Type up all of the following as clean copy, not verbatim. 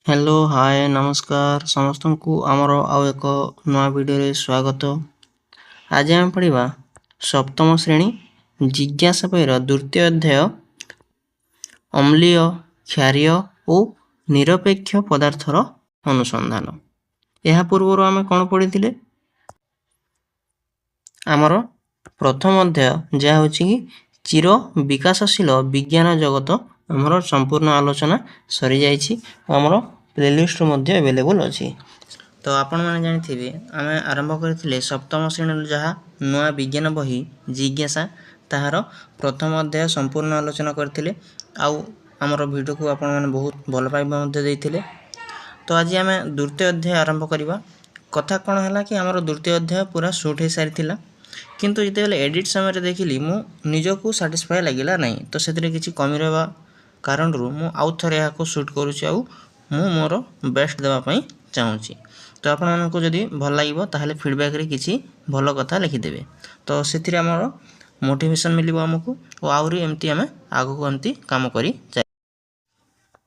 Hello hi नमस्कार समस्त को आमर आउ एक नया वीडियो स्वागत। आज आम पढ़ा सप्तम श्रेणी जिज्ञासा बहीर द्वितीय अध्याय अम्लीय क्षारीय और निरपेक्ष पदार्थर अनुसंधान। यह पूर्व आम कौन पढ़ी आमर प्रथम अध्याय जहाँ हूँ कि चिर विकासशील विज्ञान जगत आमर संपूर्ण आलोचना सरी जाइए। आमर प्लेलिस्ट अवेलेबल अच्छी। तो आपण मैंने जानी आम आरंभ करते सप्तम श्रेणी जहाँ नुआ विज्ञान बही जिज्ञासा ताहार प्रथम अध्याय संपूर्ण आलोचना करते आमर वीडियो को आपण मैंने बहुत भल पाइबा देते। तो आज आम द्वितीय अध्याय आरंभ करवा। कथा कौन है कि आमर द्वितीय अध्याय पूरा सुट हो सारी किंतु जिते एडिट समय देखिली मु निजको साटिस्फाई लगिला नहीं। तो से किसी कमी रहा कारण मु आउ थे यहाँ सुट करुँच मोर बेस्ट देवाई चाहूँगी। तो आपण मानक जदि भल लगे ताहले फीडबैक रे किसी भल कथा लिखिदेवे तो से आमर मोटिवेशन मिल आमको और आहरी एमती आम आगक एमती काम करी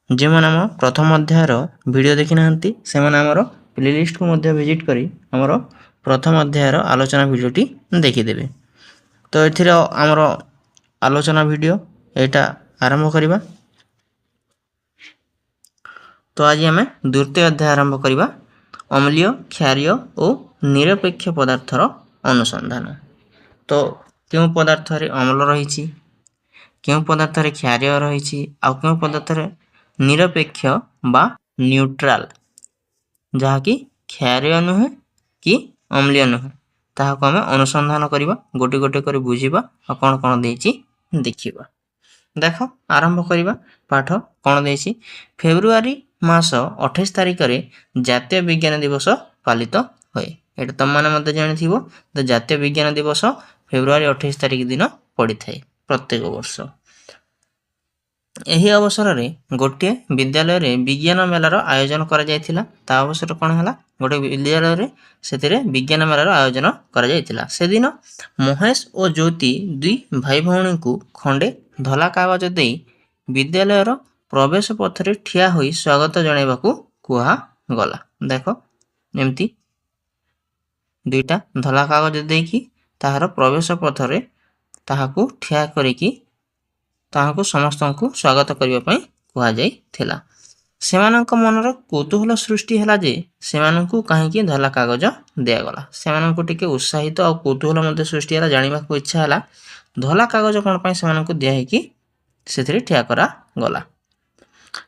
जो मैंने आम प्रथम अध्यायर वीडियो देखी ना से आमर प्लेलिस्ट को विजिट करी आमर प्रथम अध्यायर आलोचना वीडियोटी देखिदेवे। तो ये आमर आलोचना वीडियो यहाँ आरंभ करवा। तो आज आम द्वितीय अध्याय आरंभ करवा अम्लीय क्षारीय और निरपेक्ष पदार्थर अनुसंधान। तो क्यों पदार्थ अम्ल रही क्यों पदार्थ क्षारीय रही आउ क्यों पदार्थ निरपेक्ष बा न्यूट्राल जहाँकि क्षारीय नुहे कि अम्लीय नुहे ताहाको आमे अनुसंधान करवा गोटे गोटे कर बुझीबा और कौन कौन देछि देखिबा। देख आरंभ करवा पाठ कौन देछि फेब्रुआरी मास 28 तारिख रे जातीय विज्ञान दिवस पालित हुए। ये तुम मैंने मत जानी तो जातीय विज्ञान दिवस फेब्रुआरी 28 तारिख दिन पड़ी थाए प्रत्येक वर्ष। यही अवसर में गोटे विद्यालय रे विज्ञान मेलार आयोजन करा जायथिला। ता अवसर कौन है गोटे विद्यालय रे से विज्ञान मेलार आयोजन करा जायथिला। से दिन महेश और ज्योति दुई भाई भौणी को खंडे धला कागज दे विद्यालय प्रवेश पथरे ठिया होई स्वागत जणाइबाकू कुहा गला। देख एमती दुईटा धला कागज देकी ताहार प्रवेश पथरे ताहाकू ठिया करिकी ताहाकू समस्त को स्वागत करने कह जाइथिला। सेमानक मनर कौतूहल सृष्टि है जे सेमानकू कहीं धला कागज दिगला। सेमानकू टिके उत्साहित और कौतूहल मध्य सृष्टि है जाना इच्छा है धला कागज कौन पाई सेमानकू दियाहेकी से ठिया करा गला।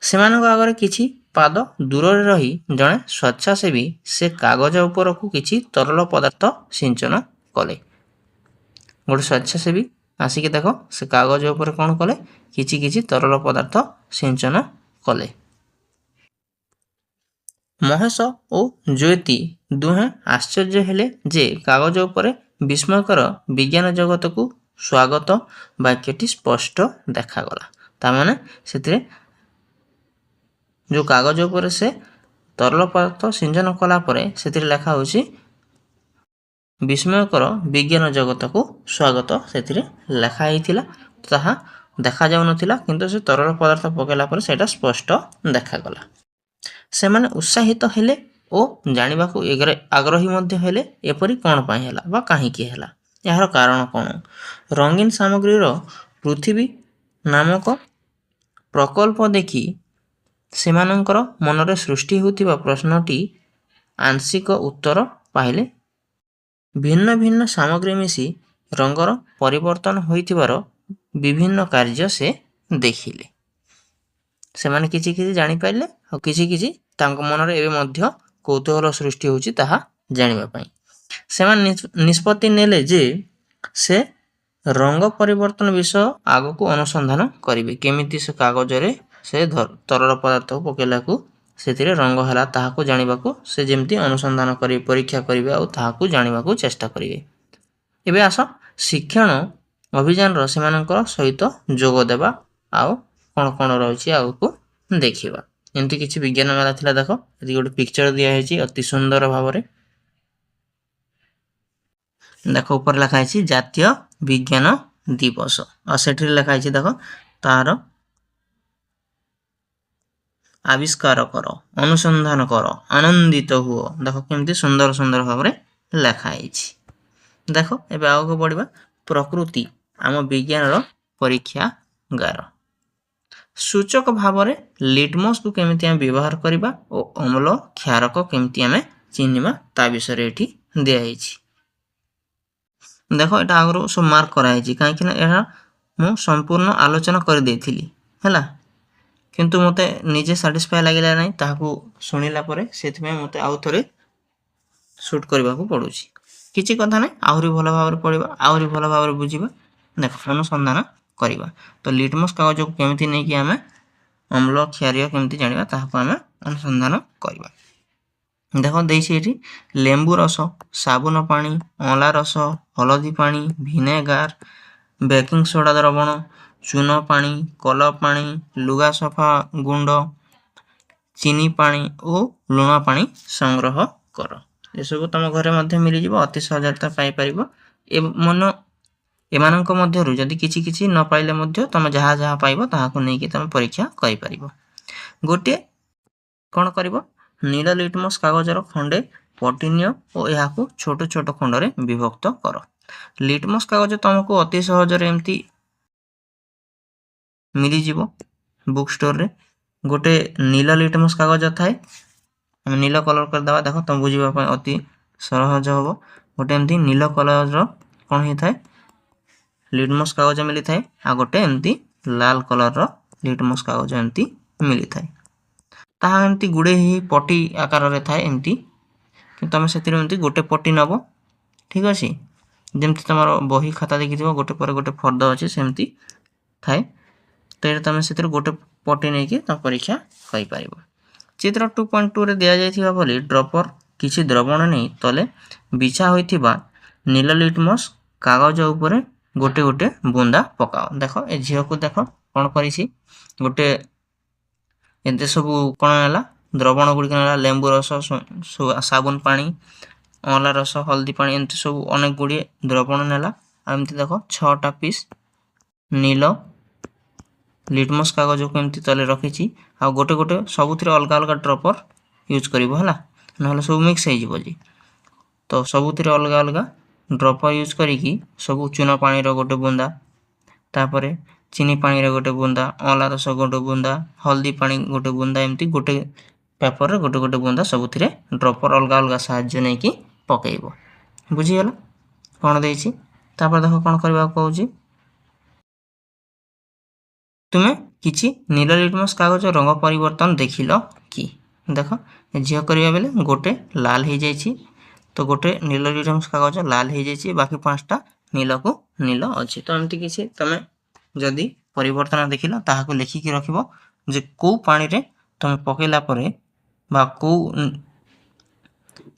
सेमानक आगे किछि पाद दूर रही जड़े स्वेच्छासेवी से कागज उपर को किछि तरल पदार्थ सिंचन कले। गोटे स्वेच्छासेवी आसिक देख से कागज उपर कौन कले किछि किछि तरल पदार्थ सिंचन कले। महेश और ज्योति दुहे आश्चर्य हेले जे कागज उपर विस्मयकर विज्ञान जगत को स्वागत वाक्यटी स्पष्ट देखागला। तामाने से जो कागज उपर से तरल पदार्थ सिंचन कला परे से लेखा होछि विस्मयकर विज्ञान जगत को स्वागत से लेखा होता ताहा देखा जाऊ नथिला किंतु से तरल पदार्थ पकेला पर सेटा स्पष्ट देखागला। से माने उत्साहित हेले और जानिबा को आग्रही मध्य हेले एपरी कौन पाई हैला बा काहीकि हैला यार कारण कौन। रंगीन सामग्री पृथ्वी नामक प्रकल्प देखी सेमानंकर मनरे सृष्टि होतिबा प्रश्नटी आंशिक उत्तर पाइले। भिन्न भिन्न सामग्री मिसी रंगर परिवर्तन होइतिबार विभिन्न कार्य से देखिले। से माने किछि किछि जानि पाइले और किछि किछि तांको मनरे एबे मध्य कौतूहल सृष्टि होछि ताहा जानिबा पई। से माने निष्पत्ति नेले जे से रंग परिवर्तन विषय आगो को अनुसंधान करिवे केमिति से कागज रे से तरल पदार्थ पकेला को से रंग है ताहाको जानिबाकू से जेमती अनुसंधान करी परीक्षा करिवे और ताहाको जानिबाकू चेष्टा करिवे। एबे आस शिक्षण अभियान सेमानकर सहित जोग देबा आउ कौन कौन रही आगको देखा। एमती किसी विज्ञान मेला थिला देख ये गोटे पिक्चर दिखाई अति सुंदर भाव में देख ऊपर लिखाई जातीय विज्ञान दिवस और से लिखाई देख तार ଆବିଷ୍କାର କର, ଅନୁସନ୍ଧାନ କର, ଆନନ୍ଦିତ ହୁଅ। ଦେଖ କେମିତି ସୁନ୍ଦର ସୁନ୍ଦର ଭାବରେ ଲେଖା ହେଇଛି। ଦେଖ ଏବେ ଆଗକୁ ବଢ଼ିବା। ପ୍ରକୃତି ଆମ ବିଜ୍ଞାନର ପରୀକ୍ଷାଗାର। ସୂଚକ ଭାବରେ ଲିଟମସକୁ କେମିତି ଆମେ ବ୍ୟବହାର କରିବା ଓ ଅମ୍ଳ କ୍ଷାରକ କେମିତି ଆମେ ଚିହ୍ନିବା ତା ବିଷୟରେ ଏଠି ଦିଆହେଇଛି। ଦେଖ ଏଟା ଆଗରୁ ସବୁ ମାର୍କ କରାହେଇଛି, କାହିଁକିନା ଏହା ମୁଁ ସମ୍ପୂର୍ଣ୍ଣ ଆଲୋଚନା କରିଦେଇଥିଲି ହେଲା, କିନ୍ତୁ ମୋତେ ନିଜେ ସାଟିସ୍ଫାଏ ଲାଗିଲା ନାହିଁ ତାହାକୁ ଶୁଣିଲା ପରେ, ସେଥିପାଇଁ ମୋତେ ଆଉ ଥରେ ସୁଟ୍ କରିବାକୁ ପଡ଼ୁଛି। କିଛି କଥା ନାହିଁ, ଆହୁରି ଭଲ ଭାବରେ ପଢ଼ିବା, ଆହୁରି ଭଲ ଭାବରେ ବୁଝିବା। ଦେଖ ଅନୁସନ୍ଧାନ କରିବା। ତ ଲିଟମସ୍ କାଗଜକୁ କେମିତି ନେଇକି ଆମେ ଅମ୍ଳ କ୍ଷାରୀୟ କେମିତି ଜାଣିବା ତାହାକୁ ଆମେ ଅନୁସନ୍ଧାନ କରିବା। ଦେଖ ଦେଇଛି ଏଠି ଲେମ୍ବୁ ରସ, ସାବୁନ ପାଣି, ଅଁଳା ରସ, ହଳଦୀ ପାଣି, ଭିନେଗାର, ବେକିଂ ସୋଡ଼ା ଦ୍ରବଣ, ଚୂନ ପାଣି, କଲର ପାଣି, ଲୁଗା ସଫା ଗୁଣ୍ଡ, ଚିନି ପାଣି ଓ ଲୁଣ ପାଣି ସଂଗ୍ରହ କର। ଏସବୁ ତମ ଘରେ ମଧ୍ୟ ମିଳିଯିବ, ଅତି ସହଜରେ ପାଇପାରିବ। ଏମାନଙ୍କ ମଧ୍ୟରୁ ଯଦି କିଛି କିଛି ନ ପାଇଲେ ମଧ୍ୟ ତମେ ଯାହା ଯାହା ପାଇବ ତାହାକୁ ନେଇକି ତମେ ପରୀକ୍ଷା କରିପାରିବ। ଗୋଟିଏ କ'ଣ କରିବ, ନୀଳ ଲିଟମସ୍ କାଗଜର ଖଣ୍ଡେ ପଟି ନିଅ ଓ ଏହାକୁ ଛୋଟ ଛୋଟ ଖଣ୍ଡରେ ବିଭକ୍ତ କର। ଲିଟମସ୍ କାଗଜ ତମକୁ ଅତି ସହଜରେ ଏମିତି ମିଳିଯିବ ବୁକ୍ ଷ୍ଟୋରରେ। ଗୋଟେ ନୀଳ ଲିଟମସ୍ କାଗଜ ଥାଏ, ଆମେ ନୀଳ କଲର୍ କରିଦେବା। ଦେଖ ତମେ ବୁଝିବା ପାଇଁ ଅତି ସହଜ ହେବ। ଗୋଟେ ଏମିତି ନୀଳ କଲର୍ର କ'ଣ ହେଇଥାଏ ଲିଟମସ୍ କାଗଜ ମିଳିଥାଏ, ଆଉ ଗୋଟେ ଏମିତି ଲାଲ କଲର୍ର ଲିଟମସ୍ କାଗଜ ଏମିତି ମିଳିଥାଏ। ତାହା ଏମିତି ଗୁଡ଼େ ହିଁ ପଟି ଆକାରରେ ଥାଏ ଏମିତି, କିନ୍ତୁ ତମେ ସେଥିରୁ ଏମିତି ଗୋଟେ ପଟି ନେବ, ଠିକ୍ ଅଛି। ଯେମିତି ତୁମର ବହି ଖାତା ଦେଖିଥିବ ଗୋଟେ ପରେ ଗୋଟେ ଫର୍ଦ୍ଦ ଅଛି ସେମିତି ଥାଏ। ତ ଏଇଟା ତମେ ସେଥିରୁ ଗୋଟେ ପଟି ନେଇକି ତମେ ପରୀକ୍ଷା କରିପାରିବ। ଚିତ୍ର 2.2ରେ ଦିଆଯାଇଥିବା ଭଳି ଡ୍ରପର କିଛି ଦ୍ରବଣ ନେଇ ତଳେ ବିଛା ହୋଇଥିବା ନୀଳ ଲିଟମସ୍ କାଗଜ ଉପରେ ଗୋଟେ ଗୋଟେ ବୁନ୍ଦା ପକାଅ। ଦେଖ ଏ ଝିଅକୁ ଦେଖ କ'ଣ କରିଛି, ଗୋଟେ ଏତେ ସବୁ କ'ଣ ନେଲା ଦ୍ରବଣ ଗୁଡ଼ିକ ନେଲା, ଲେମ୍ବୁ ରସ, ସାବୁନ ପାଣି, ଅଁଳା ରସ, ହଳଦୀ ପାଣି, ଏମିତି ସବୁ ଅନେକ ଗୁଡ଼ିଏ ଦ୍ରବଣ ନେଲା। ଆଉ ଏମିତି ଦେଖ 6ଟା ପିସ୍ ନୀଳ ଲିଟମସ୍ କାଗଜକୁ ଏମିତି ତଳେ ରଖିଛି। ଆଉ ଗୋଟେ ଗୋଟେ ସବୁଥିରେ ଅଲଗା ଅଲଗା ଡ୍ରପର ୟୁଜ୍ କରିବ ହେଲା, ନହେଲେ ସବୁ ମିକ୍ସ ହେଇଯିବ ଯେ। ତ ସବୁଥିରେ ଅଲଗା ଅଲଗା ଡ୍ରପର ୟୁଜ୍ କରିକି ସବୁ ଚୂନ ପାଣିର ଗୋଟେ ବୁନ୍ଦା, ତାପରେ ଚିନି ପାଣିର ଗୋଟେ ବୁନ୍ଦା, ଅଁଳା ରସ ଗୋଟେ ବୁନ୍ଦା, ହଳଦୀ ପାଣି ଗୋଟେ ବୁନ୍ଦା, ଏମିତି ଗୋଟେ ପେପରରେ ଗୋଟେ ଗୋଟେ ବୁନ୍ଦା ସବୁଥିରେ ଡ୍ରପର ଅଲଗା ଅଲଗା ସାହାଯ୍ୟ ନେଇକି ପକାଇବ। ବୁଝିଗଲା କ'ଣ ଦେଇଛି? ତାପରେ ଦେଖ କ'ଣ କରିବାକୁ କହୁଛି, ତୁମେ କିଛି ନୀଳ ଲିଟମସ୍ କାଗଜ ରଙ୍ଗ ପରିବର୍ତ୍ତନ ଦେଖିଲ କି? ଦେଖ ଝିଅ କରିବା ବେଲେ ଗୋଟେ ଲାଲ ହେଇଯାଇଛି, ତ ଗୋଟେ ନୀଳ ଲିଟମସ୍ କାଗଜ ଲାଲ ହେଇଯାଇଛି, ବାକି 5ଟା ନୀଳକୁ ନୀଳ ଅଛି। ତ ଏମିତି କିଛି ତମେ ଯଦି ପରିବର୍ତ୍ତନ ଦେଖିଲ ତାହାକୁ ଲେଖିକି ରଖିବ ଯେ କେଉଁ ପାଣିରେ ତମେ ପକାଇଲା ପରେ ବା କେଉଁ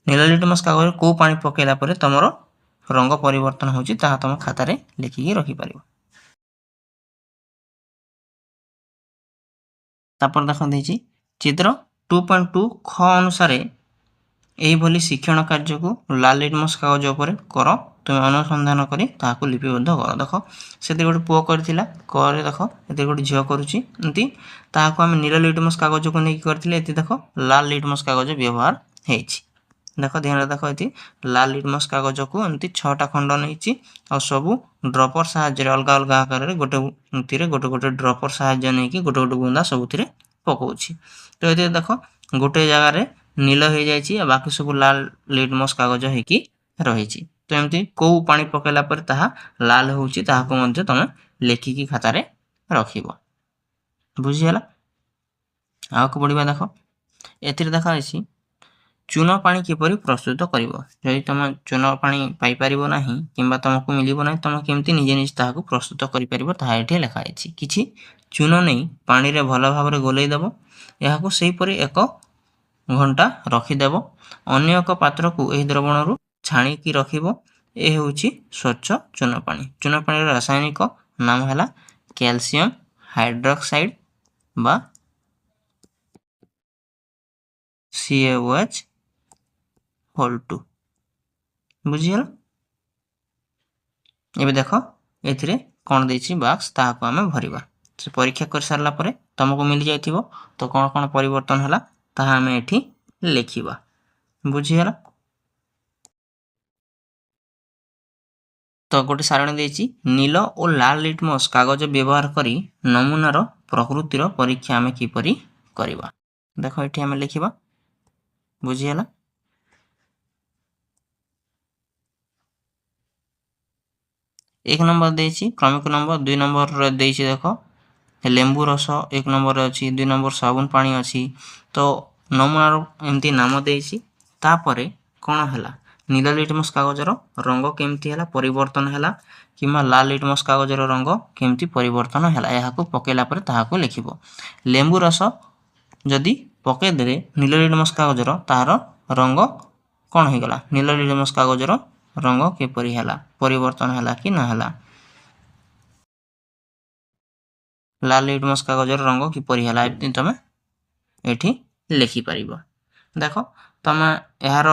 ନୀଳ ଲିଟମସ୍ କାଗଜରେ କେଉଁ ପାଣି ପକାଇଲା ପରେ ତମର ରଙ୍ଗ ପରିବର୍ତ୍ତନ ହେଉଛି ତାହା ତମ ଖାତାରେ ଲେଖିକି ରଖିପାରିବ। ତାପରେ ଦେଖ ଦେଇଛି ଚିତ୍ର 2.2 ଖ ଅନୁସାରେ ଏହିଭଳି ଶିକ୍ଷଣ କାର୍ଯ୍ୟକୁ ଲାଲ ଲିଟମସ୍ କାଗଜ ଉପରେ କର। ତୁମେ ଅନୁସନ୍ଧାନ କରି ତାହାକୁ ଲିପିବଦ୍ଧ କର। ଦେଖ ସେଥିରେ ଗୋଟେ ପୁଅ କରିଥିଲା, କରେ ଦେଖ ଏଥିରେ ଗୋଟେ ଝିଅ କରୁଛି ଏମିତି। ତାହାକୁ ଆମେ ନୀଳ ଲିଟମସ୍ କାଗଜକୁ ନେଇକି କରିଥିଲେ, ଏଠି ଦେଖ ଲାଲ ଲିଟମସ୍ କାଗଜ ବ୍ୟବହାର ହେଇଛି। ଦେଖ ଧ୍ୟାନରେ ଦେଖ ଏଠି ଲାଲ ଲିଟମସ୍ କାଗଜକୁ ଏମିତି 6ଟା ଖଣ୍ଡ ନେଇଛି, ଆଉ ସବୁ ଡ୍ରପର ସାହାଯ୍ୟରେ ଅଲଗା ଅଲଗା ଆକାରରେ ଗୋଟେ ଗୋଟେ ଡ୍ରପର ସାହାଯ୍ୟ ନେଇକି ଗୋଟେ ଗୋଟେ ବୁନ୍ଦା ସବୁଥିରେ ପକଉଛି। ତ ଏଥିରେ ଦେଖ ଗୋଟେ ଜାଗାରେ ନୀଳ ହେଇଯାଇଛି, ଆଉ ବାକି ସବୁ ଲାଲ ଲିଟମସ୍ କାଗଜ ହେଇକି ରହିଛି। ତ ଏମିତି କେଉଁ ପାଣି ପକାଇଲା ପରେ ତାହା ଲାଲ ହେଉଛି ତାହାକୁ ମଧ୍ୟ ତମେ ଲେଖିକି ଖାତାରେ ରଖିବ। ବୁଝିଗଲା? ଆଗକୁ ବଢ଼ିବା। ଦେଖ ଏଥିରେ ଦେଖାଯାଇଛି ଚୂନ ପାଣି କିପରି ପ୍ରସ୍ତୁତ କରିବ। ଯଦି ତୁମେ ଚୂନ ପାଣି ପାଇପାରିବ ନାହିଁ କିମ୍ବା ତୁମକୁ ମିଳିବ ନାହିଁ, ତୁମେ କେମିତି ନିଜେ ନିଜେ ତାହାକୁ ପ୍ରସ୍ତୁତ କରିପାରିବ ତାହା ଏଠି ଲେଖାଯାଇଛି। କିଛି ଚୂନ ନେଇ ପାଣିରେ ଭଲ ଭାବରେ ଗୋଲେଇ ଦେବ, ଏହାକୁ ସେହିପରି 1 ଘଣ୍ଟା ରଖିଦେବ। ଅନ୍ୟ ଏକ ପାତ୍ରକୁ ଏହି ଦ୍ରବଣରୁ ଛାଣିକି ରଖିବ। ଏ ହେଉଛି ସ୍ୱଚ୍ଛ ଚୂନ ପାଣି। ଚୂନ ପାଣିର ରାସାୟନିକ ନାମ ହେଲା କ୍ୟାଲସିୟମ ହାଇଡ୍ରକ୍ସାଇଡ୍ ବା CaOH(2). ବୁଝିଗଲା? ଏବେ ଦେଖ ଏଥିରେ କ'ଣ ଦେଇଛି ବାକ୍ସ, ତାହାକୁ ଆମେ ଭରିବା। ସେ ପରୀକ୍ଷା କରିସାରିଲା ପରେ तुमको मिल जाइथिबो। तो कौन कौन परिवर्तन हला ताहा हमें एठी लिखिबा। बुझिगला। तो गोटे सारणी देछि नील और लाल लिटमस कागज व्यवहार करी नमूनार प्रकृतिर परीक्षा आमे किपरि करिबा। देखो एठी हमें लिखिबा। बुझिगला। एक नंबर देछि क्रमिक नंबर 2 नंबर रे देछि देखो लेंबू रस 1 नंबर अछि 2 नंबर साबुन पानी अछि। तो नमूनार एमती नाम देछि। तापरे कोन हला नील लिटमस कागजर रंग केमती हला परिवर्तन हला किमा लाल लिटमस कागजर रंग केमती परिवर्तन हला एहाको पकेला परे ताहाको लिखिबो। लेंबू रस जदि पके देबे नील लिटमस कागजर तार रंग कोन हो गला नील लिटमस कागजर रंग केपरि हला परिवर्तन हला कि ना हला। लाल लिटमस कागजर रंग किपरि हला एति तमे एठी लिखि परिबो। देखो तमे एहार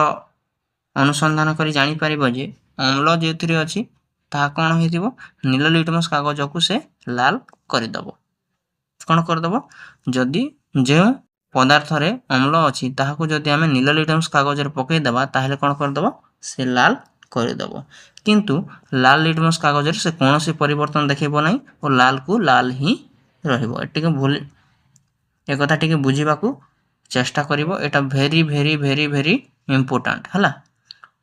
अनुसंधान करी जानि परिबो जे अम्ल जेथिरे अछि ताहा कोन हेतिबो नील लिटमस कागज को से लाल करि दबो। कोन कर दबो जदि जे पदार्थ रे अम्ल अछि ताहा को जदि हमें नील लिटमस कागज रे पके देबा ताहले कोन कर दबो से लाल कर दबो। किंतु लाल लिटमस कागज रे से कोनोसी परिवर्तन देखिबो नै और लाल को लाल ही रहिबो। एटिके भूल ए कथा टिके बुझिबाकू चेष्टा करिवो। एटा भेरी भेरी भेरी भेरी इंपोर्टेंट हला।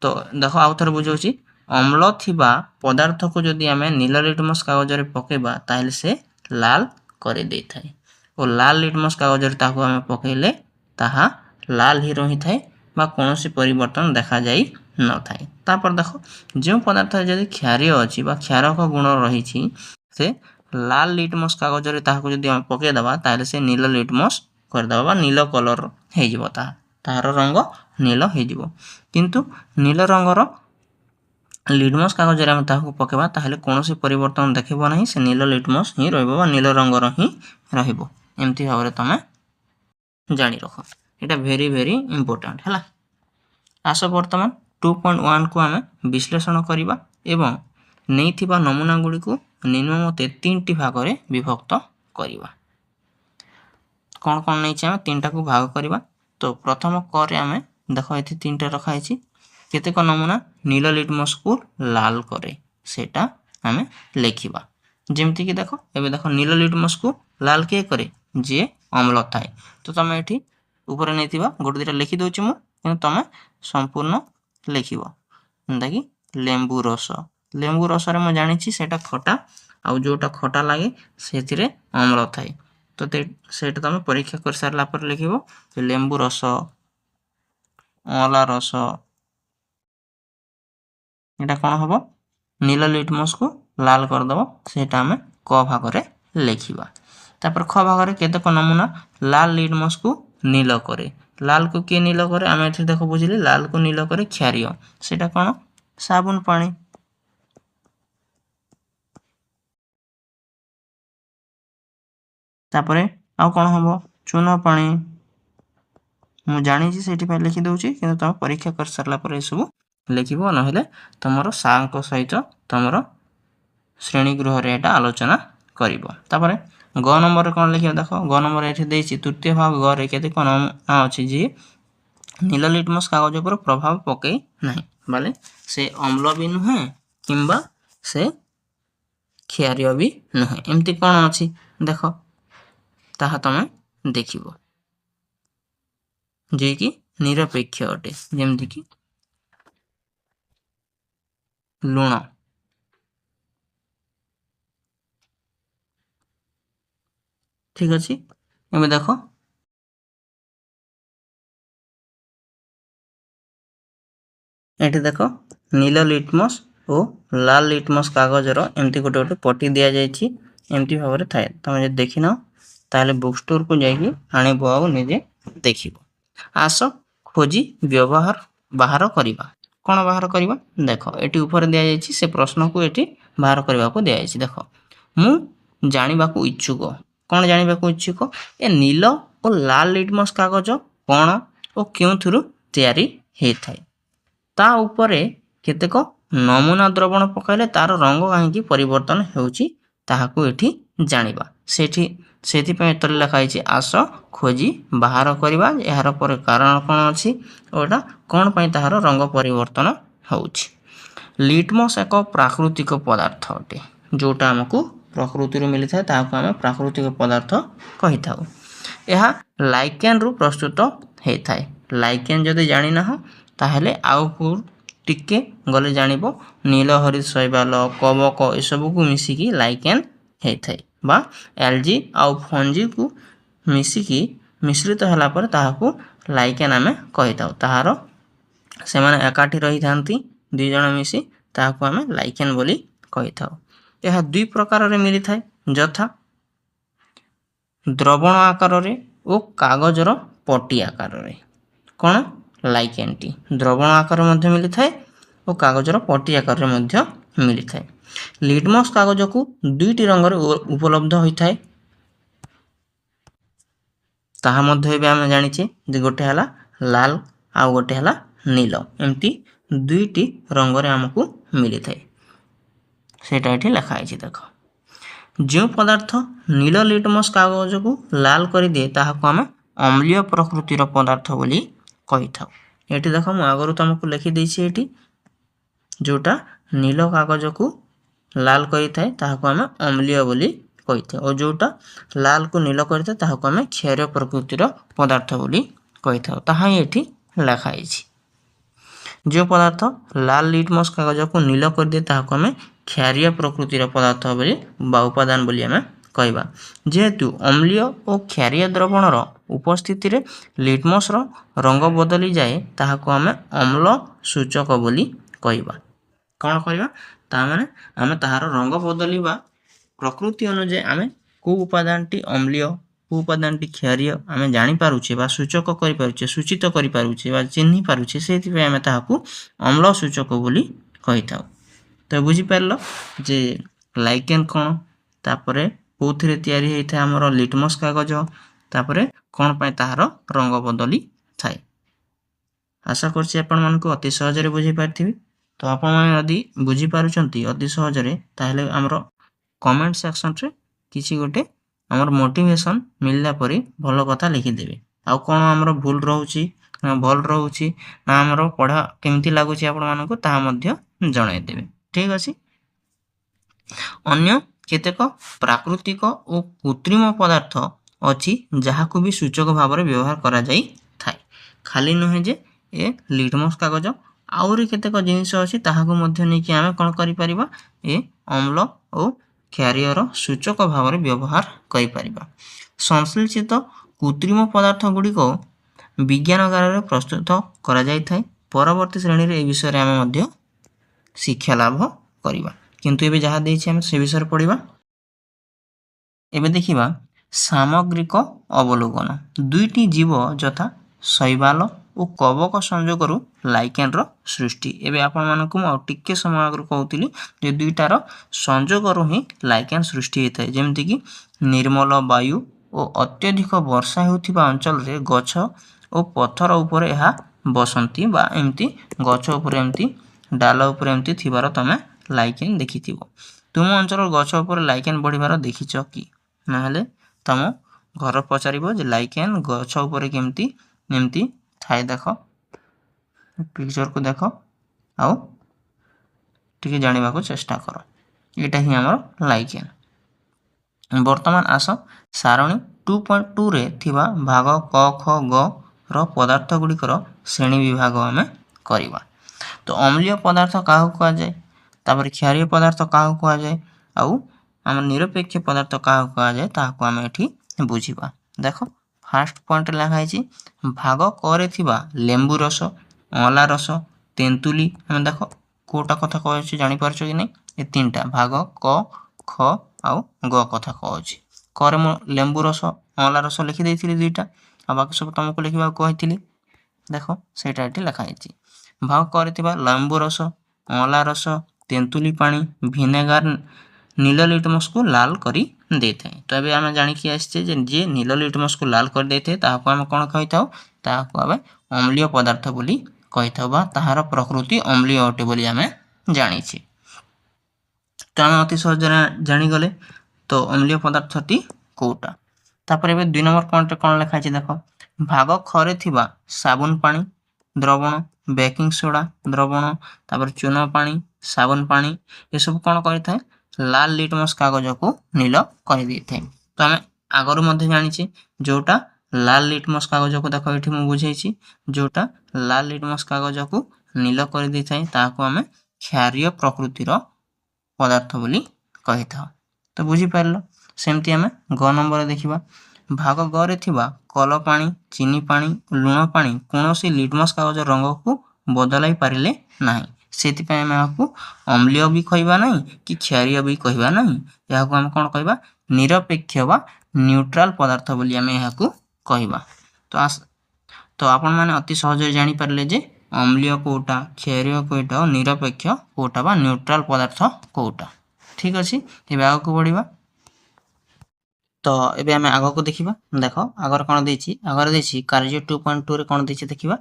तो देखो आउ थरे बुझौची अम्ल थिबा पदार्थ को जदि हमें नील लिटमस कागज रे पकेबा ताहले से लाल करे देई थाए और लाल लिटमस कागज रे ताको हमें पकेले ताहा लाल ही रही थाए बा कोनोसी परिवर्तन देखा जाई न थाए। तापर देखो जो पदार्थ जदि क्षारीय अछि बा क्षारक गुण रहिछि से लाल लिटमस कागज रे ताहाको जदि हम पके दबा ताहले से नील लिटमस कर दबा बा नील कलर हे जिवो ताहार रंग नील हे जिवो। किंतु नील रंगर लिटमस कागज रे हम ताहाको पकेबा ताहले कोनोसी परिवर्तन देखिबो नाही से नील लिटमस ही रहइबो बा नील रंगर ही रहिबो। एमती भाबरे तमे जानि रखो। एटा भेरी भेरी इंपोर्टेंट हला। आसो वर्तमान 2.1 को हमें विश्लेषण करिबा एवं नेइथिबा नमूना गुडी को निम्न मते 3 टी भाग रे विभक्त करिबा। कोन कोन नै छै हम 3 टा को भाग करिबा। तो प्रथम क रे हमें देखो एथि 3 टा रखा हैछि केतेक नमूना नील लिटमस को लाल करे सेटा हमें लेखिबा। जेमति कि देखो एबे देखो नील लिटमस को लाल के करे जे अम्ल थाए। तो तमे एठी ऊपर नेथिबा गोटे दिटा लिखि दोछि मु किंतु तमे संपूर्ण लिखिबो। देखि लेंबू रस लेंबू रस रे म जानि छि सेटा खटा आ जोटा खटा लागे सेथिरे अम्ल थाए। तो सेटा तमे परीक्षा कर सारला पर लिखिबो लेंबू रस अमला रस एटा कोन हबो नील लिटमस को लाल कर दबो सेटा हमें क भाग रे लिखिबा। तापर ख भाग रे केतेक नमूना लाल लिटमस को नील करे लाल को के नील करे आमे एथि देखो बुझिले लाल को नील करे क्षारीय सेटा कोन साबुन पानी। तापरे आ कोन हबो चूना पानी मु जानि छी सेठी पे लिखि दउची किंतु तम परीक्षा कर सरला पर ए सब लिखिबो नहेले तमरो सांक सहित तमरो श्रेणी गृह रे एटा आलोचना करिवो। तापरे ग नंबर रे कोन लिखियो देखो ग नंबर एठी देछि तृतीय भाग ग रे केते कोन अछि जे नील लिटमस कागज पर प्रभाव पके नाही माने से अम्ल भी नहे किंबा से क्षारीय भी नहे एमती कोन अछि देखो ताहा तमे देखिबो जे कि निरपेक्ष अटे जेमति कि लूण ठीक अछि। एमे देखो एठी देखो नील लिटमस और लाल लिटमस कागज रो एमती गोटे गोटे पट्टी दिया जायछि एमती भाबरे थाए। तमे जे देखिनो ताले बुक स्टोर को जाईकी आनिबो आ निजे देखिबो। आसो खोजी व्यवहार बाहर करिबा। कोन बाहर करिबा देखो एठी ऊपर दिया जायछि से प्रश्न को एठी बाहर करबा को दिया जायछि। देखो मु जानिबा को इच्छुक कोन जानिबा को इच्छुक ए नील और लाल लिटमस कागज कोन ओ केउथुरु तयारी हे थाए ता ऊपरे केतेक नमूना द्रवण पकाइले तार रंग काहेकि परिवर्तन हेउची ताहाको एठी जानिबा ସେଠି ସେଥିପାଇଁ ତଳେ ଲେଖା ହେଇଛି ଆସ ଖୋଜି ବାହାର କରିବା। ଏହାର ପରେ କାରଣ କ'ଣ ଅଛି ଓ ଏଇଟା କ'ଣ ପାଇଁ ତାହାର ରଙ୍ଗ ପରିବର୍ତ୍ତନ ହେଉଛି। ଲିଟମସ୍ ଏକ ପ୍ରାକୃତିକ ପଦାର୍ଥ ଅଟେ, ଯେଉଁଟା ଆମକୁ ପ୍ରକୃତିରୁ ମିଳିଥାଏ ତାହାକୁ ଆମେ ପ୍ରାକୃତିକ ପଦାର୍ଥ କହିଥାଉ। ଏହା ଲାଇକେନ୍ରୁ ପ୍ରସ୍ତୁତ ହୋଇଥାଏ। ଲାଇକେନ୍ ଯଦି ଜାଣିନାହଁ ତାହେଲେ ଆଉକୁ ଟିକେ ଗଲେ ଜାଣିବ। ନୀଳହରି ଶୈବାଳ, କବକ ଏସବୁକୁ ମିଶିକି ଲାଇକେନ୍ ହୋଇଥାଏ ବା ଏଲ୍ଜି ଆଉ ଫଞ୍ଜିକୁ ମିଶିକି ମିଶ୍ରିତ ହେଲା ପରେ ତାହାକୁ ଲାଇକେନ୍ ଆମେ କହିଥାଉ। ତାହାର ସେମାନେ ଏକାଠି ରହିଥାନ୍ତି, ଦୁଇ ଜଣ ମିଶି ତାହାକୁ ଆମେ ଲାଇକେନ୍ ବୋଲି କହିଥାଉ। ଏହା ଦୁଇ ପ୍ରକାରରେ ମିଳିଥାଏ, ଯଥା ଦ୍ରବଣ ଆକାରରେ ଓ କାଗଜର ପଟି ଆକାରରେ। କ'ଣ ଲାଇକେନ୍ଟି ଦ୍ରବଣ ଆକାରରେ ମଧ୍ୟ ମିଳିଥାଏ ଓ କାଗଜର ପଟି ଆକାରରେ ମଧ୍ୟ ମିଳିଥାଏ। ଲିଟମସ୍ କାଗଜକୁ ଦୁଇଟି ରଙ୍ଗରେ ଉପଲବ୍ଧ ହୋଇଥାଏ। ତାହା ମଧ୍ୟ ଏବେ ଆମେ ଜାଣିଛେ ଯେ ଗୋଟେ ହେଲା ଲାଲ ଆଉ ଗୋଟେ ହେଲା ନୀଳ। ଏମିତି ଦୁଇଟି ରଙ୍ଗରେ ଆମକୁ ମିଳିଥାଏ। ସେଇଟା ଏଠି ଲେଖା ହେଇଛି ଦେଖ। ଯେଉଁ ପଦାର୍ଥ ନୀଳ ଲିଟମସ୍ କାଗଜକୁ ଲାଲ କରିଦିଏ ତାହାକୁ ଆମେ ଅମ୍ଳୀୟ ପ୍ରକୃତିର ପଦାର୍ଥ ବୋଲି କହିଥାଉ। ଏଠି ଦେଖ ମୁଁ ଆଗରୁ ତୁମକୁ ଲେଖିଦେଇଛି ଏଠି ଯେଉଁଟା ନୀଳ କାଗଜକୁ ଲାଲ କରିଥାଏ ତାହାକୁ ଆମେ ଅମ୍ଳୀୟ ବୋଲି କହିଥାଉ ଓ ଯେଉଁଟା ଲାଲକୁ ନୀଳ କରିଥାଏ ତାହାକୁ ଆମେ କ୍ଷାରୀୟ ପ୍ରକୃତିର ପଦାର୍ଥ ବୋଲି କହିଥାଉ। ତାହା ହିଁ ଏଠି ଲେଖା ହେଇଛି। ଯେଉଁ ପଦାର୍ଥ ଲାଲ ଲିଟମସ୍ କାଗଜକୁ ନୀଳ କରିଦିଏ ତାହାକୁ ଆମେ କ୍ଷାରୀୟ ପ୍ରକୃତିର ପଦାର୍ଥ ବୋଲି ବା ଉପାଦାନ ବୋଲି ଆମେ କହିବା। ଯେହେତୁ ଅମ୍ଳୀୟ ଓ କ୍ଷାରୀୟ ଦ୍ରବଣର ଉପସ୍ଥିତିରେ ଲିଟମସ୍ର ରଙ୍ଗ ବଦଳିଯାଏ ତାହାକୁ ଆମେ ଅମ୍ଳ ସୂଚକ ବୋଲି କହିବା। କ'ଣ କରିବା? ତାମାନେ ଆମେ ତାହାର ରଙ୍ଗ ବଦଳିବା ପ୍ରକୃତି ଅନୁଯାୟୀ ଆମେ କେଉଁ ଉପାଦାନଟି ଅମ୍ଳୀୟ କେଉଁ ଉପାଦାନଟି କ୍ଷାରୀୟ ଆମେ ଜାଣିପାରୁଛେ ବା ସୂଚକ କରିପାରୁଛେ, ସୂଚିତ କରିପାରୁଛେ ବା ଚିହ୍ନି ପାରୁଛେ, ସେଥିପାଇଁ ଆମେ ତାହାକୁ ଅମ୍ଳ ସୂଚକ ବୋଲି କହିଥାଉ। ତ ବୁଝିପାରିଲ ଯେ ଲାଇକେନ୍ କ'ଣ, ତାପରେ କେଉଁଥିରେ ତିଆରି ହୋଇଥାଏ ଆମର ଲିଟମସ୍ କାଗଜ, ତାପରେ କ'ଣ ପାଇଁ ତାହାର ରଙ୍ଗ ବଦଳି ଥାଏ। ଆଶା କରୁଛି ଆପଣମାନଙ୍କୁ ଅତି ସହଜରେ ବୁଝିପାରିଥିବେ। ତ ଆପଣମାନେ ଯଦି ବୁଝିପାରୁଛନ୍ତି ଅତି ସହଜରେ ତାହେଲେ ଆମର କମେଣ୍ଟ ସେକ୍ସନରେ କିଛି ଗୋଟେ ଆମର ମୋଟିଭେସନ୍ ମିଳିଲା ପରି ଭଲ କଥା ଲେଖିଦେବେ। ଆଉ କ'ଣ ଆମର ଭୁଲ ରହୁଛି ନା ଭଲ ରହୁଛି ନା ଆମର ପଢ଼ା କେମିତି ଲାଗୁଛି ଆପଣମାନଙ୍କୁ ତାହା ମଧ୍ୟ ଜଣାଇଦେବେ। ଠିକ୍ ଅଛି। ଅନ୍ୟ କେତେକ ପ୍ରାକୃତିକ ଓ କୃତ୍ରିମ ପଦାର୍ଥ ଅଛି ଯାହାକୁ ବି ସୂଚକ ଭାବରେ ବ୍ୟବହାର କରାଯାଇଥାଏ। ଖାଲି ନୁହେଁ ଯେ ଏ ଲିଟମସ୍ କାଗଜ, ଆହୁରି କେତେକ ଜିନିଷ ଅଛି ତାହାକୁ ମଧ୍ୟ ନେଇକି ଆମେ କ'ଣ କରିପାରିବା, ଏ ଅମ୍ଳ ଓ କ୍ଷାରୀୟର ସୂଚକ ଭାବରେ ବ୍ୟବହାର କରିପାରିବା। ସଂଶ୍ଳେଷିତ କୃତ୍ରିମ ପଦାର୍ଥ ଗୁଡ଼ିକ ବିଜ୍ଞାନାଗାରରେ ପ୍ରସ୍ତୁତ କରାଯାଇଥାଏ। ପରବର୍ତ୍ତୀ ଶ୍ରେଣୀରେ ଏ ବିଷୟରେ ଆମେ ମଧ୍ୟ ଶିକ୍ଷା ଲାଭ କରିବା, କିନ୍ତୁ ଏବେ ଯାହା ଦେଇଛି ଆମେ ସେ ବିଷୟରେ ପଢ଼ିବା। ଏବେ ଦେଖିବା ସାମଗ୍ରିକ ଅବଲୋକନ। ଦୁଇଟି ଜୀବ ଯଥା ଶୈବାଳ ଓ କବକ ସଂଯୋଗରୁ ଲାଇକେନ୍ର ସୃଷ୍ଟି। ଏବେ ଆପଣମାନଙ୍କୁ ମୁଁ ଆଉ ଟିକେ ସମୟ ଆଗରୁ କହୁଥିଲି ଯେ ଦୁଇଟାର ସଂଯୋଗରୁ ହିଁ ଲାଇକେନ୍ ସୃଷ୍ଟି ହୋଇଥାଏ। ଯେମିତିକି ନିର୍ମଳ ବାୟୁ ଓ ଅତ୍ୟଧିକ ବର୍ଷା ହେଉଥିବା ଅଞ୍ଚଳରେ ଗଛ ଓ ପଥର ଉପରେ ଏହା ବସନ୍ତି ବା ଏମିତି ଗଛ ଉପରେ ଏମିତି ଡାଳ ଉପରେ ଏମିତି ଥିବାର ତୁମେ ଲାଇକେନ୍ ଦେଖିଥିବ। ତୁମ ଅଞ୍ଚଳର ଗଛ ଉପରେ ଲାଇକେନ୍ ବଢ଼ିବାର ଦେଖିଛ କି? ନହେଲେ ତୁମ ଘର ପଚାରିବ ଯେ ଲାଇକେନ୍ ଗଛ ଉପରେ କେମିତି ଏମିତି ଥାଏ, ଦେଖ ପିକ୍ଚରକୁ ଦେଖ ଆଉ ଟିକେ ଜାଣିବାକୁ ଚେଷ୍ଟା କର। ଏଇଟା ହିଁ ଆମର ଲାଇକେନ୍। ବର୍ତ୍ତମାନ ଆସ ସାରଣୀ 2.2ରେ ଥିବା ଭାଗ କ, ଖ, ଗର ପଦାର୍ଥ ଗୁଡ଼ିକର ଶ୍ରେଣୀ ବିଭାଗ ଆମେ କରିବା। ତ ଅମ୍ଳୀୟ ପଦାର୍ଥ କାହାକୁ କୁହାଯାଏ, ତାପରେ କ୍ଷାରୀୟ ପଦାର୍ଥ କାହାକୁ କୁହାଯାଏ ଆଉ ଆମର ନିରପେକ୍ଷ ପଦାର୍ଥ କାହାକୁ କୁହାଯାଏ ତାହାକୁ ଆମେ ଏଠି ବୁଝିବା। ଦେଖ ଫାର୍ଷ୍ଟ ପଏଣ୍ଟରେ ଲେଖା ହେଇଛି ଭାଗ କରେ ଥିବା ଲେମ୍ବୁ ରସ, ଅଁଳା ରସ, ତେନ୍ତୁଲି। ଆମେ ଦେଖ କେଉଁଟା କଥା କହୁଛି ଜାଣିପାରୁଛ କି ନାହିଁ? ଏ ତିନିଟା ଭାଗ କ, ଖ ଆଉ ଗ କଥା କହୁଛି। କରେ ମୁଁ ଲେମ୍ବୁ ରସ, ଅଁଳା ରସ ଲେଖିଦେଇଥିଲି ଦୁଇଟା, ଆଉ ବାକି ସବୁ ତୁମକୁ ଲେଖିବାକୁ କହିଥିଲି। ଦେଖ ସେଇଟା ଏଠି ଲେଖା ହେଇଛି। ଭାଗ କରିଥିବା ଲେମ୍ବୁ ରସ, ଅଁଳା ରସ, ତେନ୍ତୁଲି ପାଣି, ଭିନେଗାର ନୀଳ ଲିଟମସ୍କୁ ଲାଲ କରି ଦେଇଥାଏ। ତ ଏବେ ଆମେ ଜାଣିକି ଆସିଛେ ଯେ ଯିଏ ନୀଳ ଲିଟମସ୍କୁ ଲାଲ କରିଦେଇଥାଏ ତାହାକୁ ଆମେ କ'ଣ କହିଥାଉ? ତାହାକୁ ଆମେ ଅମ୍ଳୀୟ ପଦାର୍ଥ ବୋଲି କହିଥାଉ ବା ତାହାର ପ୍ରକୃତି ଅମ୍ଳୀୟ ଅଟେ ବୋଲି ଆମେ ଜାଣିଛେ। ତ ଆମେ ଅତି ସହଜରେ ଜାଣିଗଲେ ତ ଅମ୍ଳୀୟ ପଦାର୍ଥଟି କୋଉଟା। ତାପରେ ଏବେ 2 ନମ୍ବର ପଏଣ୍ଟରେ କ'ଣ ଲେଖା ହେଇଛି ଦେଖ, ଭାଗ ଖରେ ଥିବା ସାବୁନ ପାଣି ଦ୍ରବଣ, ବେକିଂ ସୋଡ଼ା ଦ୍ରବଣ, ତାପରେ ଚୂନ ପାଣି, ସାବୁନ ପାଣି ଏସବୁ କ'ଣ କରିଥାଏ, ଲାଲ ଲିଟମସ୍ କାଗଜକୁ ନୀଳ କରିଦେଇଥାଏ। ତ ଆମେ ଆଗରୁ ମଧ୍ୟ ଜାଣିଛେ ଯୋଉଟା ଲାଲ ଲିଟମସ୍ କାଗଜକୁ ଦେଖ ଏଠି ମୁଁ ବୁଝେଇଛି, ଯୋଉଟା ଲାଲ ଲିଟମସ୍ କାଗଜକୁ ନୀଳ କରିଦେଇଥାଏ ତାହାକୁ ଆମେ କ୍ଷାରୀୟ ପ୍ରକୃତିର ପଦାର୍ଥ ବୋଲି କହିଥାଉ। ତ ବୁଝିପାରିଲ। ସେମିତି ଆମେ ଗ ନମ୍ବରରେ ଦେଖିବା, ଭାଗ ଗରେ ଥିବା କଲ ପାଣି, ଚିନି ପାଣି, ଲୁଣ ପାଣି କୌଣସି ଲିଟମସ୍ କାଗଜ ରଙ୍ଗକୁ ବଦଳାଇ ପାରିଲେ ନାହିଁ। ସେଥିପାଇଁ ଆମେ ଏହାକୁ ଅମ୍ଳୀୟ ବି କହିବା ନାହିଁ କି କ୍ଷାରୀୟ ବି କହିବା ନାହିଁ। ଏହାକୁ ଆମେ କ'ଣ କହିବା, ନିରପେକ୍ଷ ବା ନ୍ୟୁଟ୍ରାଲ ପଦାର୍ଥ ବୋଲି ଆମେ ଏହାକୁ କହିବା। ତ ଆପଣମାନେ ଅତି ସହଜରେ ଜାଣିପାରିଲେ ଯେ ଅମ୍ଳୀୟ କୋଉଟା, କ୍ଷାରୀୟ କୋଉଟା ଓ ନିରପେକ୍ଷ କୋଉଟା ବା ନ୍ୟୁଟ୍ରାଲ ପଦାର୍ଥ କୋଉଟା। ଠିକ୍ ଅଛି, ଏବେ ଆଗକୁ ବଢ଼ିବା। ତ ଏବେ ଆମେ ଆଗକୁ ଦେଖିବା। ଦେଖ ଆଗରେ କ'ଣ ଦେଇଛି, ଆଗରେ ଦେଇଛି କାର୍ଯ୍ୟ 2.2ରେ କ'ଣ ଦେଇଛି ଦେଖିବା।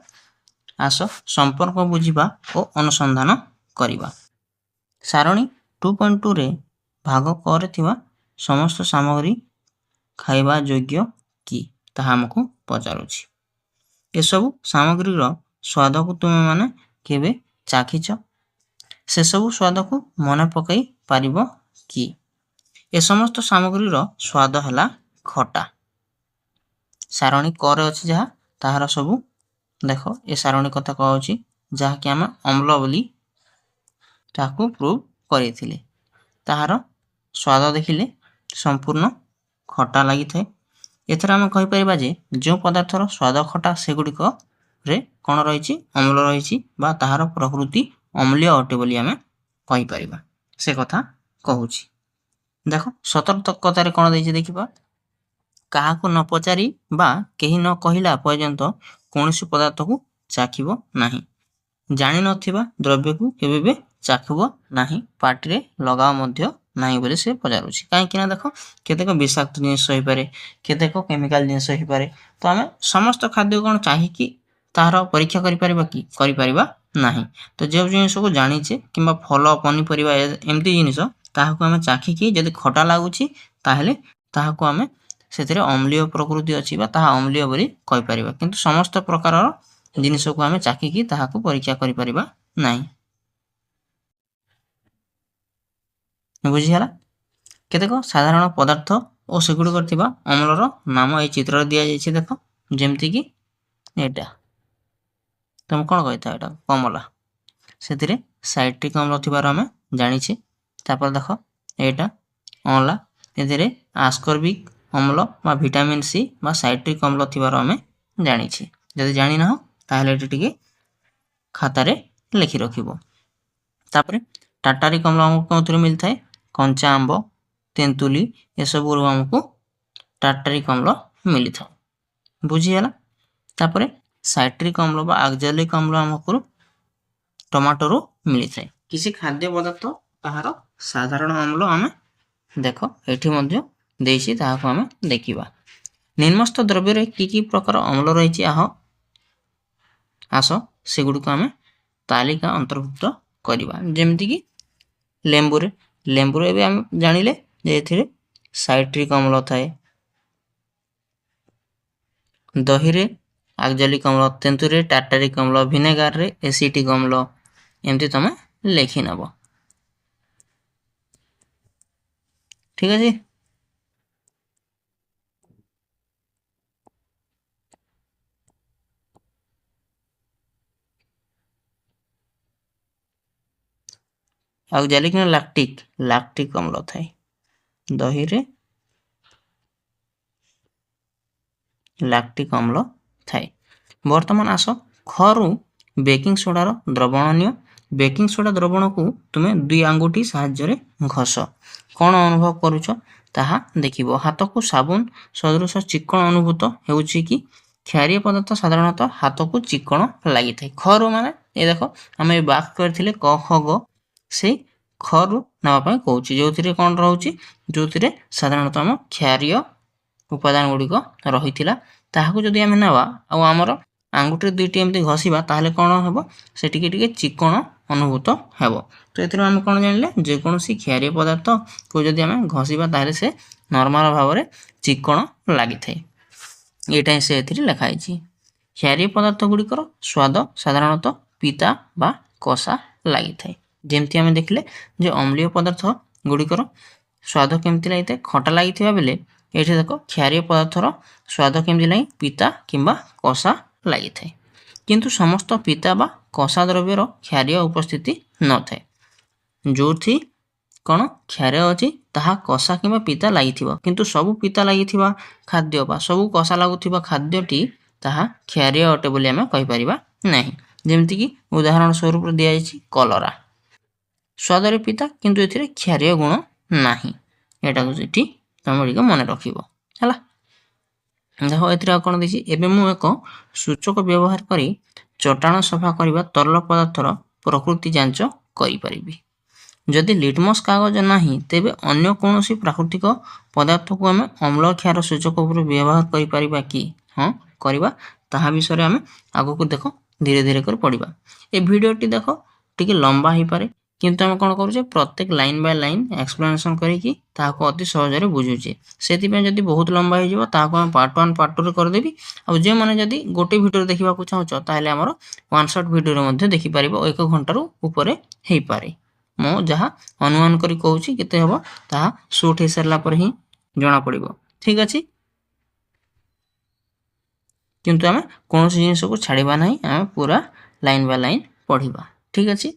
ଆସ ସମ୍ପର୍କ ବୁଝିବା ଓ ଅନୁସନ୍ଧାନ କରିବା। ସାରଣୀ 2.2ରେ ଭାଗ କରେ ଥିବା ସମସ୍ତ ସାମଗ୍ରୀ ଖାଇବା ଯୋଗ୍ୟ କି ତାହା ଆମକୁ ପଚାରୁଛି। ଏସବୁ ସାମଗ୍ରୀର ସ୍ୱାଦକୁ ତୁମେମାନେ କେବେ ଚାଖିଛ? ସେସବୁ ସ୍ୱାଦକୁ ମନେ ପକାଇ ପାରିବ କି? ଏ ସମସ୍ତ ସାମଗ୍ରୀର ସ୍ୱାଦ ହେଲା ଖଟା। ସାରଣୀ କରେ ଅଛି ଯାହା, ତାହାର ସବୁ ଦେଖ ଏ ସାରଣୀ କଥା କହୁଛି ଯାହାକି ଆମେ ଅମ୍ଳ ବୋଲି ତାହାକୁ ପ୍ରୁଭ୍ କରିଥିଲେ। ତାହାର ସ୍ୱାଦ ଦେଖିଲେ ସମ୍ପୂର୍ଣ୍ଣ ଖଟା ଲାଗିଥାଏ। ଏଥର ଆମେ କହିପାରିବା ଯେ ଯେଉଁ ପଦାର୍ଥର ସ୍ୱାଦ ଖଟା ସେଗୁଡ଼ିକରେ କ'ଣ ରହିଛି, ଅମ୍ଳ ରହିଛି ବା ତାହାର ପ୍ରକୃତି ଅମ୍ଳୀୟ ଅଟେ ବୋଲି ଆମେ କହିପାରିବା। ସେ କଥା କହୁଛି। ଦେଖ ସତର୍କତାରେ କ'ଣ ଦେଇଛି ଦେଖିବା, କାହାକୁ ନ ପଚାରି ବା କେହି ନ କହିଲା ପର୍ଯ୍ୟନ୍ତ କୌଣସି ପଦାର୍ଥକୁ ଚାଖିବ ନାହିଁ। ଜାଣିନଥିବା ଦ୍ରବ୍ୟକୁ କେବେ ବି ଚାଖିବ ନାହିଁ, ପାଟିରେ ଲଗାଅ ମଧ୍ୟ ନାହିଁ ବୋଲି ସେ ପଚାରୁଛି। କାହିଁକି ନା ଦେଖ କେତେକ ବିଷାକ୍ତ ଜିନିଷ ହେଇପାରେ, କେତେକ କେମିକାଲ ଜିନିଷ ହେଇପାରେ। ତ ଆମେ ସମସ୍ତ ଖାଦ୍ୟ କ'ଣ ଚାହିଁକି ତାହାର ପରୀକ୍ଷା କରିପାରିବା କି? କରିପାରିବା ନାହିଁ। ତ ଯେଉଁ ଜିନିଷକୁ ଜାଣିଛେ କିମ୍ବା ଫଳ ପନିପରିବା ଏମିତି ଜିନିଷ ତାହାକୁ ଆମେ ଚାଖିକି ଯଦି ଖଟା ଲାଗୁଛି ତାହେଲେ ତାହାକୁ ଆମେ ସେଥିରେ ଅମ୍ଳୀୟ ପ୍ରକୃତି ଅଛି ବା ତାହା ଅମ୍ଳୀୟ ବୋଲି କହିପାରିବା। କିନ୍ତୁ ସମସ୍ତ ପ୍ରକାରର ଜିନିଷକୁ ଆମେ ଚାଖିକି ତାହାକୁ ପରୀକ୍ଷା କରିପାରିବା ନାହିଁ। ବୁଝିହେଲା। କେତେକ ସାଧାରଣ ପଦାର୍ଥ ଓ ସେଗୁଡ଼ିକରେ ଥିବା ଅମ୍ଳର ନାମ ଏହି ଚିତ୍ରରେ ଦିଆଯାଇଛି। ଦେଖ ଯେମିତିକି ଏଇଟା ତମେ କ'ଣ କହିଥାଅ, ଏଇଟା କମଲା, ସେଥିରେ ସାଇଟ୍ରିକ୍ ଅମ୍ଳ ଥିବାର ଆମେ ଜାଣିଛେ। ତାପରେ ଦେଖ ଏଇଟା ଅଁଳା, ଏଥିରେ ଆସ୍କର୍ବିକ୍ ଅମ୍ଳ ବା ଭିଟାମିନ୍ ସି ବା ସାଇଟ୍ରିକ୍ ଅମ୍ଳ ଥିବାର ଆମେ ଜାଣିଛେ। ଯଦି ଜାଣିନାହ ତାହେଲେ ଏଠି ଟିକେ ଖାତାରେ ଲେଖି ରଖିବ। ତାପରେ ଟାଟାରିକ୍ ଅମ୍ଳ ଆମକୁ କେଉଁଥିରୁ ମିଳିଥାଏ, କଞ୍ଚା ଆମ୍ବ, ତେନ୍ତୁଲି ଏସବୁରୁ ଆମକୁ ଟାଟାରିକ୍ ଅମ୍ଳ ମିଳିଥାଏ। ବୁଝିହେଲା। ତାପରେ ସାଇଟ୍ରିକ୍ ଅମ୍ଳ ବା ଆକ୍ଜାଲିକ୍ ଅମ୍ଳ ଆମକୁ ଟମାଟୋରୁ ମିଳିଥାଏ। କିଛି ଖାଦ୍ୟ ପଦାର୍ଥ ତାହାର ସାଧାରଣ ଅମ୍ଳ ଆମେ ଦେଖ ଏଠି ମଧ୍ୟ ଦେଇଛି, ତାହାକୁ ଆମେ ଦେଖିବା। ନିମ୍ନସ୍ଥ ଦ୍ରବ୍ୟରେ କି ପ୍ରକାର ଅମ୍ଳ ରହିଛି ଆସ ସେଗୁଡ଼ିକୁ ଆମେ ତାଲିକା ଅନ୍ତର୍ଭୁକ୍ତ କରିବା। ଯେମିତିକି ଲେମ୍ବୁରେ ଏବେ ଆମେ ଜାଣିଲେ ଯେ ଏଥିରେ ସାଇଟ୍ରିକ୍ ଅମ୍ଳ ଥାଏ, ଦହିରେ ଆକ୍ଜାଲିକ୍ ଅମ୍ଳ, ତେନ୍ତୁଲିରେ ଟାଟାରିକ୍ ଅମ୍ଳ, ଭିନେଗାରରେ ଏସିଟିକ୍ ଅମ୍ଳ, ଏମିତି ତମେ ଲେଖି ନେବ। ଠିକ୍ ଅଛି। ଆକ୍ଜାଲିକ୍ ନା ଲାକ୍ଟିକ୍ ଅମ୍ଳ ଥାଏ, ଦହିରେ ଲାକ୍ଟିକ୍ ଅମ୍ଳ ଥାଏ। ବର୍ତ୍ତମାନ ଆସ ଖରୁ ବେକିଂ ସୋଡ଼ାର ଦ୍ରବଣ ନିଅ। ବେକିଂ ସୋଡ଼ା ଦ୍ରବଣକୁ ତୁମେ 2 ଆଙ୍ଗୁଠି ସାହାଯ୍ୟରେ ଘଷ। କ'ଣ ଅନୁଭବ କରୁଛ ତାହା ଦେଖିବ। ହାତକୁ ସାବୁନ ସଦୃଶ ଚିକ୍କଣ ଅନୁଭୂତ ହେଉଛି କି? କ୍ଷାରୀୟ ପଦାର୍ଥ ସାଧାରଣତଃ ହାତକୁ ଚିକ୍କଣ ଲାଗିଥାଏ। ଖରୁ ମାନେ ଏ ଦେଖ ଆମେ ବାକ୍ କରିଥିଲେ କ ଖ ଗ, ସେଇ ଖରୁ ନେବା ପାଇଁ କହୁଛି, ଯେଉଁଥିରେ କ'ଣ ରହୁଛି, ଯେଉଁଥିରେ ସାଧାରଣତଃ ଆମ କ୍ଷାରୀୟ ଉପାଦାନ ଗୁଡ଼ିକ ରହିଥିଲା। ତାହାକୁ ଯଦି ଆମେ ନେବା ଆଉ ଆମର ଆଙ୍ଗୁଠିରେ 2ଟି ଏମିତି ଘଷିବା ତାହେଲେ କ'ଣ ହେବ, ସେ ଟିକେ ଚିକ୍କଣ ଅନୁଭୂତ ହେବ। ତ ଏଥିରୁ ଆମେ କ'ଣ ଜାଣିଲେ, ଯେକୌଣସି କ୍ଷାରୀୟ ପଦାର୍ଥକୁ ଯଦି ଆମେ ଘଷିବା ତାହେଲେ ସେ ନର୍ମାଲ ଭାବରେ ଚିକଣ ଲାଗିଥାଏ। ଏଇଟା ହିଁ ସେ ଏଥିରେ ଲେଖା ହେଇଛି। କ୍ଷାରୀୟ ପଦାର୍ଥ ଗୁଡ଼ିକର ସ୍ୱାଦ ସାଧାରଣତଃ ପିତା ବା କଷା ଲାଗିଥାଏ। ଯେମିତି ଆମେ ଦେଖିଲେ ଯେ ଅମ୍ଳୀୟ ପଦାର୍ଥ ଗୁଡ଼ିକର ସ୍ୱାଦ କେମିତି ଲାଗିଥାଏ, ଖଟା ଲାଗିଥିବା ବେଳେ ଏଠି ଦେଖ କ୍ଷାରୀୟ ପଦାର୍ଥର ସ୍ୱାଦ କେମିତି ଲାଗେ, ପିତା କିମ୍ବା କଷା ଲାଗିଥାଏ। କିନ୍ତୁ ସମସ୍ତ ପିତା ବା କଷା ଦ୍ରବ୍ୟର କ୍ଷାରୀୟ ଉପସ୍ଥିତି ନଥାଏ। ଯେଉଁଠି କ'ଣ କ୍ଷାର ଅଛି ତାହା କଷା କିମ୍ବା ପିତା ଲାଗିଥିବ, କିନ୍ତୁ ସବୁ ପିତା ଲାଗିଥିବା ଖାଦ୍ୟ ବା ସବୁ କଷା ଲାଗୁଥିବା ଖାଦ୍ୟଟି ତାହା କ୍ଷାରୀୟ ଅଟେ ବୋଲି ଆମେ କହିପାରିବା ନାହିଁ। ଯେମିତିକି ଉଦାହରଣ ସ୍ୱରୂପ ଦିଆଯାଇଛି କଲରା, ସ୍ୱାଦରେ ପିତା କିନ୍ତୁ ଏଥିରେ କ୍ଷାରୀୟ ଗୁଣ ନାହିଁ। ଏଟାକୁ ସେଠି ତମେ ଟିକେ ମନେ ରଖିବ ହେଲା। ଦେଖ ଏଥିରେ ଆଉ କ'ଣ ଦେଇଛି, ଏବେ ମୁଁ ଏକ ସୂଚକ ବ୍ୟବହାର କରି ଚଟାଣ ସଫା କରିବା ତରଳ ପଦାର୍ଥର ପ୍ରକୃତି ଯାଞ୍ଚ କରିପାରିବି। ଯଦି ଲିଟମସ୍ କାଗଜ ନାହିଁ ତେବେ ଅନ୍ୟ କୌଣସି ପ୍ରାକୃତିକ ପଦାର୍ଥକୁ ଆମେ ଅମ୍ଳ କ୍ଷାର ସୂଚକ ରୂପେ ବ୍ୟବହାର କରିପାରିବା କି? ହଁ କରିବା। ତାହା ବିଷୟରେ ଆମେ ଆଗକୁ ଦେଖ ଧୀରେ ଧୀରେ କରି ପଢ଼ିବା। ଏ ଭିଡ଼ିଓଟି ଦେଖ ଟିକେ ଲମ୍ବା ହେଇପାରେ, କିନ୍ତୁ ଆମେ କ'ଣ କରୁଛେ ପ୍ରତ୍ୟେକ ଲାଇନ୍ ବାଇ ଲାଇନ୍ ଏକ୍ସପ୍ଲାନେସନ୍ କରିକି ତାହାକୁ ଅତି ସହଜରେ ବୁଝୁଛେ। ସେଥିପାଇଁ ଯଦି ବହୁତ ଲମ୍ବା ହେଇଯିବ ତାହାକୁ ଆମେ ପାର୍ଟ 1 ପାର୍ଟ 2ରେ କରିଦେବି। ଆଉ ଯେଉଁମାନେ ଯଦି ଗୋଟେ ଭିଡ଼ିଓରେ ଦେଖିବାକୁ ଚାହୁଁଛ ତାହେଲେ ଆମର ୱାନ୍ ସଟ୍ ଭିଡ଼ିଓରେ ମଧ୍ୟ ଦେଖିପାରିବ। 1 ଘଣ୍ଟାରୁ ଉପରେ ହେଇପାରେ। ମୁଁ ଯାହା ଅନୁମାନ କରି କହୁଛି କେତେ ହେବ ତାହା ସୁଟ୍ ହେଇସାରିଲା ପରେ ହିଁ ଜଣାପଡ଼ିବ। ଠିକ୍ ଅଛି, କିନ୍ତୁ ଆମେ କୌଣସି ଜିନିଷକୁ ଛାଡ଼ିବା ନାହିଁ, ଆମେ ପୁରା ଲାଇନ୍ ବାଇ ଲାଇନ୍ ପଢ଼ିବା। ଠିକ୍ ଅଛି।